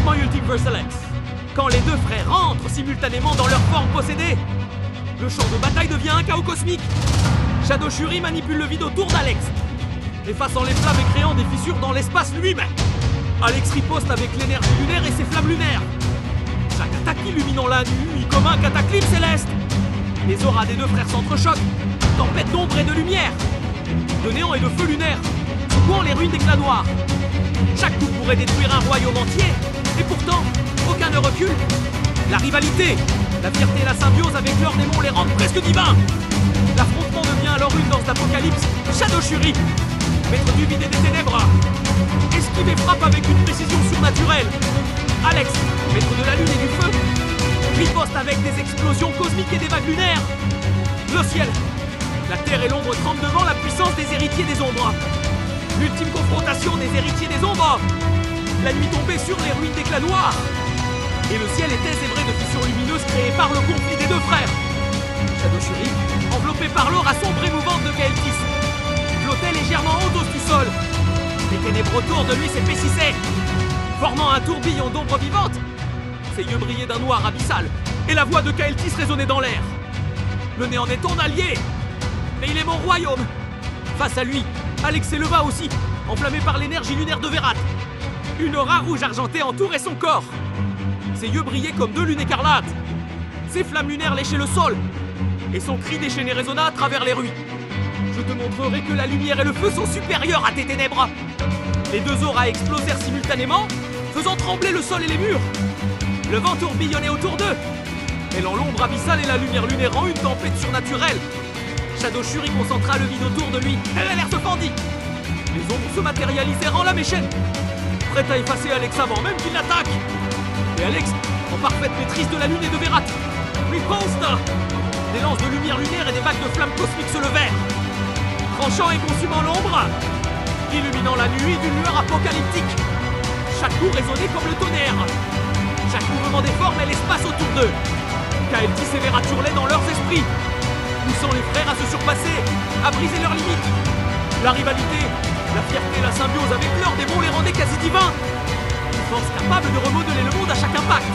Affrontement Ultime vs Alex. Quand les deux frères rentrent simultanément dans leur forme possédée, le champ de bataille devient un chaos cosmique. Shadow Shuri manipule le vide autour d'Alex, effaçant les flammes et créant des fissures dans l'espace lui-même. Alex riposte avec l'énergie lunaire et ses flammes lunaires. Chaque attaque illuminant la nuit comme un cataclysme céleste. Les auras des deux frères s'entrechoquent, tempête d'ombre et de lumière, de néant et de feu lunaire, secouant les ruines des clans noirs. Chaque coup pourrait détruire un royaume entier, et pourtant, aucun ne recule. La rivalité, la fierté et la symbiose avec leurs démons les rendent presque divins. L'affrontement devient alors une danse d'apocalypse. Shadow Shuri, maître du vide et des ténèbres, esquive et frappe avec une précision surnaturelle. Alex, maître de la lune et du feu, riposte avec des explosions cosmiques et des vagues lunaires. Le ciel, la terre et l'ombre tremblent devant la puissance des héritiers des ombres. L'ultime confrontation des héritiers des ombres. La nuit tombée sur les ruines des clans noirs. Et le ciel était zébré de fissures lumineuses créées par le conflit des deux frères. Shadow Shuri, enveloppé par l'aura sombre et mouvante de Kael'thas, flottait légèrement haut du sol. Les ténèbres autour de lui s'épaississaient, formant un tourbillon d'ombre vivante. Ses yeux brillaient d'un noir abyssal, et la voix de Kael'thas résonnait dans l'air. Le néant est ton allié, mais il est mon royaume. Face à lui, Alex s'éleva aussi, enflammé par l'énergie lunaire de Verat. Une aura rouge argentée entourait son corps. Ses yeux brillaient comme deux lunes écarlates. Ses flammes lunaires léchaient le sol, et son cri déchaîné résonna à travers les ruines. Je te montrerai que la lumière et le feu sont supérieurs à tes ténèbres. Les deux auras explosèrent simultanément, faisant trembler le sol et les murs. Le vent tourbillonnait autour d'eux, mêlant l'ombre abyssale et la lumière lunaire en une tempête surnaturelle. Shadow Shuri concentra le vide autour de lui, et l'air se fendit. Les ombres se matérialisèrent en lame et chaîne, prêtes à effacer Alex avant même qu'il n'attaque. Et Alex, en parfaite maîtrise de la lune et de Verat, riposte. Des lances de lumière lunaire et des vagues de flammes cosmiques se levèrent, tranchant et consumant l'ombre, illuminant la nuit d'une lueur apocalyptique. Chaque coup résonnait comme le tonnerre. Chaque mouvement déformait l'espace autour d'eux. Kael'thas et Verat hurlaient dans leurs esprits, poussant les frères à se surpasser, à briser leurs limites. La rivalité, la fierté et la symbiose avec leurs démons les rendaient quasi divins. Une force capable de remodeler le monde à chaque impact.